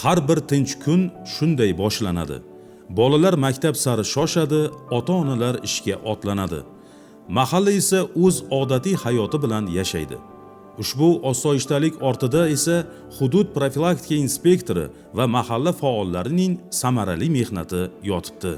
Har bir tinch kun shunday boshlanadi. Bolalar maktab sari shoshadi, ota-onalar ishga otlanadi. Mahalla esa o'z odatiy hayoti bilan yashaydi. Ushbu osoyishtalik ortida esa hudud profilaktika inspektori va mahalla faollarining samarali mehnati yotibdi.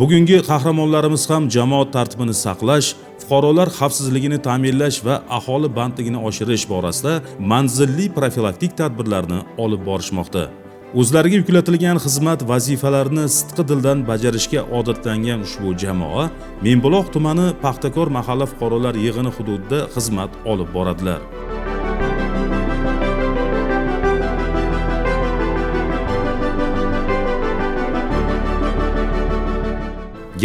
Bugungi qahramonlarimiz ham jamoat tartibini saqlash, fuqarolar xavfsizligini ta'minlash va aholi bandligini oshirish borasida manzilli profilaktik tadbirlarni olib borishmoqda. O'zlariga yuklatilgan xizmat vazifalarini sidqi dildan bajarishga odatlangan ushbu jamoa Menbuloq tumani Paxtakor mahalla fuqarolar yig'ini hududida xizmat olib boradilar.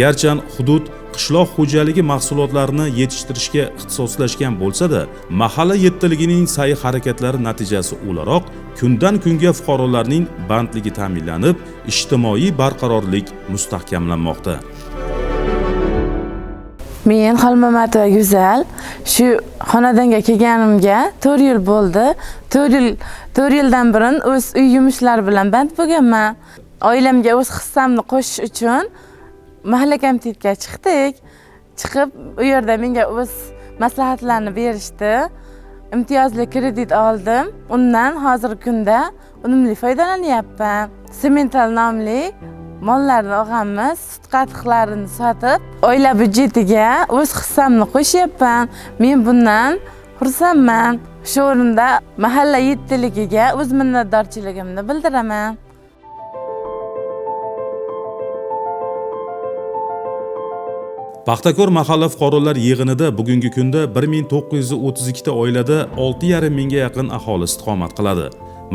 Garchi hudud qishloq xo'jaligi mahsulotlarini yetishtirishga ixtisoslashgan bo'lsa-da, mahalla yettiligining sa'y-harakatlari natijasi o'laroq kundan kunga fuqarolarning bandligi ta'minlanib, ijtimoiy barqarorlik mustahkamlanmoqda. Men Xolmamatova Go'zal, shu xonadonga kelganimga 4 yil bo'ldi. 4 yildan burun o'z uy yumushlari bilan band bo'lganman. Oilamga o'z hissamni qo'shish uchun mahalla komitetga chiqdik. Chiqib, u yerda menga o'z maslahatlarni berishdi. Imtiyozli kredit oldim. Undan hozirgi kunda unumli foydalanyapman. Semental nomli mollarni olganmiz, sut qatiqlarini sotib, oila byudjetiga o'z hissamni qo'shyapman. Men bundan xursandman. Shu o'rinda mahalla yettiligiga o'z minnatdorchiligimni bildiraman. Paxtakor mahalla fuqarolar yig'inida bugungi kunda 1932 ta oilada 6,5 mingga yaqin aholi istiqomat qiladi.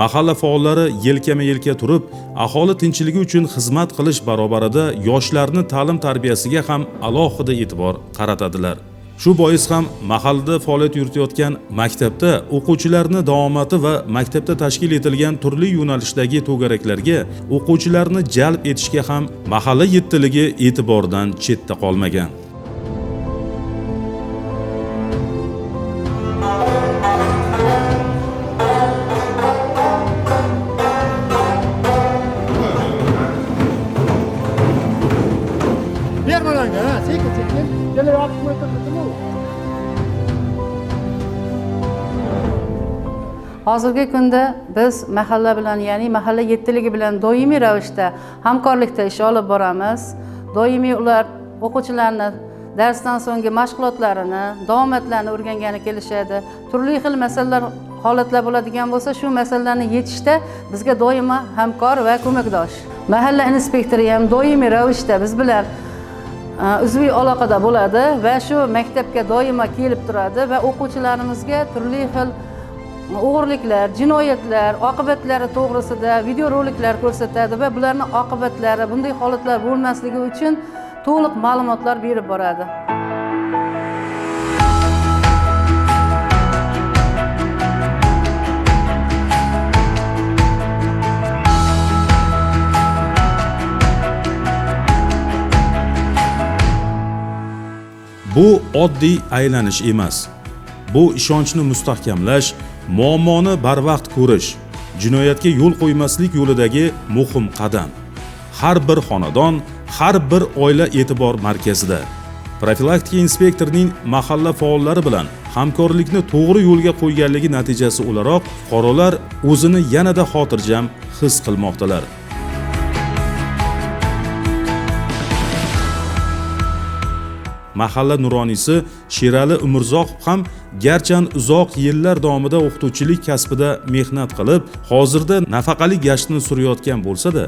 Mahalla faollari yelkama-yelka turib, aholi tinchligi uchun xizmat qilish barobarida yoshlarni ta'lim tarbiyasiga ham alohida e'tibor qaratadilar. Shu bois ham mahallada faoliyat yuritayotgan maktabda o'quvchilarni davomati va maktabda tashkil etilgan turli yo'nalishdagi to'garaklarga o'quvchilarni jalb etishga ham mahalla yettiligi e'tibordan chetda qolmagan. Hozirgi kunda biz mahalla bilan, ya'ni mahalla yettiligi bilan doimiy ravishda hamkorlikda ish olib boramiz. Doimiy ular o'quvchilarni darsdan so'nggi mashg'ulotlarini, davomatlarini o'rgangani kelishadi. Turli xil masalalar, holatlar bo'ladigan bo'lsa, shu masalalarni yechishda bizga doimo hamkor va ko'makdosh. Mahalla inspektori ham doimiy ravishda biz bilan uzviy aloqada bo'ladi va shu maktabga doimo kelib turadi va o'quvchilarimizga turli xil o'g'irliklar, jinoyatlar, oqibatlari to'g'risida videoroliklar ko'rsatadi va bularning oqibatlari, bunday holatlar bo'lmasligi uchun to'liq ma'lumotlar berib boradi. Bu oddiy aylanish emas. Bu ishonchni mustahkamlash, muammoni barvaqt ko'rish, jinoyatga yo'l qo'ymaslik yo'lidagi muhim qadam. Har bir xonadon, har bir oila e'tibor markazida. Profilaktika inspektorining mahalla faollari bilan hamkorlikni to'g'ri yo'lga qo'yganligi natijasi o'laroq fuqarolar o'zini yanada xotirjam his qilmoqdalar. Mahalla nuroniysi Sherali Umurzoqov ham garchan uzoq yillar davomida o'qituvchilik kasbida mehnat qilib, hozirda nafaqali gashtini surayotgan bo'lsa-da,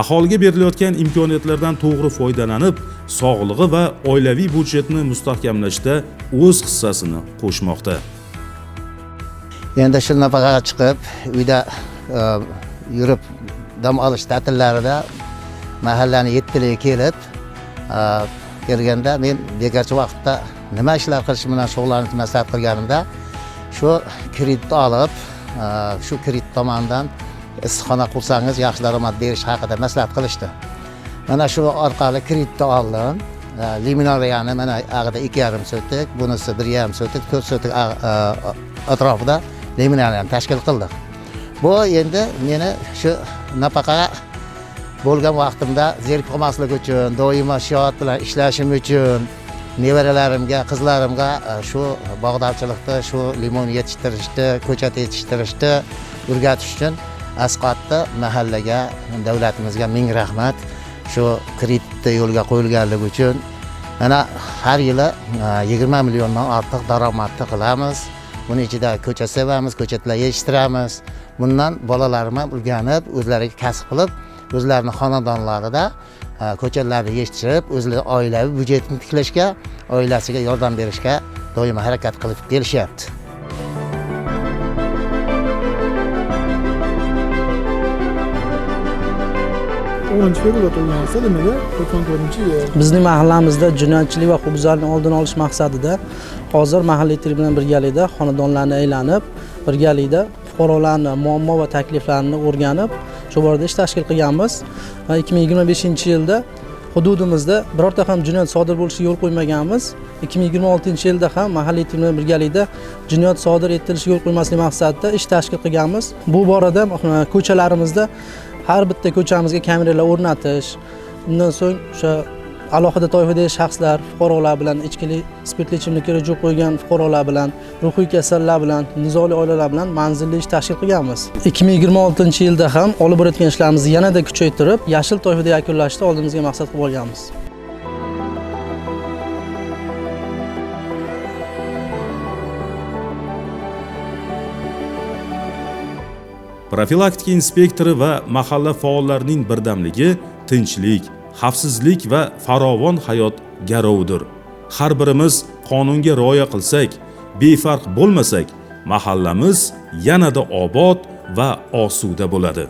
aholiga berilayotgan imkoniyatlardan to'g'ri foydalanib, sog'lig'i va oilaviy byudjetni mustahkamlashda o'z hissasini qo'shmoqda. Endi shu nafaqaga chiqib, uyda yurib dam olish ta'tillarida mahallani yettiligiga kelib, kelganda men bekorchi vaqtda nima ishlar qilish bilan shug'ullanishni maslahat qilganimda shu kreditni olib, shu kredit tomonidan issiqxona qursangiz yaxshi daromad berish haqida maslahat qilishdi. Mana shu orqali kreditni oldim. Limonariyani mana ag'ida 2,5 sotik, bunisi 1,5 sotik, 4 sotik atrofida limonariyani tashkil qildik. Bu endi meni shu nafaqaga bo'lgan vaqtimda zerikib qolmaslik uchun, doimo shijoat bilan ishlashim uchun, nevaralarimga, qizlarimga shu bog'dorchilikda, shu limon yetishtirishni, ko'chat yetishtirishni o'rgatish uchun Asqatda mahallaga, davlatimizga ming rahmat. Shu kreditni yo'lga qo'yilganligi uchun mana har yili 20 milliondan ortiq daromadni qilamiz. Buning ichida ko'chat sevamiz, ko'chatlar yetishtiramiz. Bundan bolalarimiz ham o'rganib, o'zlariga kasb qilib, o'zlarining xonadonlarida ko'chatlarni yetishtirib, o'zlari oilaviy byudjetini tiklashga, oilasiga yordam berishga doimo harakat qilib kelishyapti. 10-fevralda tug'ilgan bo'lsa, demak 94-yil. Bizning mahallamizda jinoyatchilik va huquqbuzarlikning oldini olish maqsadida hozir mahalliy til bilan birgalikda xonadonlarni aylanib, birgalikda fuqarolarning muammo va takliflarini o'rganib, shu borada ish tashkil qilganmiz. Va 2025-yilda hududimizda birorta ham jinoyat sodir bo'lishiga yo'l qo'ymaganmiz. 2026-yilda ham mahalliy til bilan birgalikda jinoyat sodir etilishiga yo'l qo'ymaslik maqsadida ish tashkil qilganmiz. Bu borada ko'chalarimizda har bitta ko'chamizga kameralar o'rnatish, undan so'ng o'sha alohida toifadagi shaxslar, fuqarolar bilan ichkilik, spirtli ichimlikka ruju qo'ygan fuqarolar bilan, ruhiy kasallar bilan, nizoli oilalar bilan manzilli ish tashkil qilganmiz. 2026-yilda ham olib borayotgan ishlarimizni yanada kuchaytirib, yashil toifada yakunlashni oldimizga maqsad qilib olganmiz. Profilaktika inspektori va mahalla faollarining birdamligi tinchlik, xavfsizlik va farovon hayot garovidir. Har birimiz qonunga rioya qilsak, befarq bo'lmasak, mahallamiz yanada obod va osuda bo'ladi.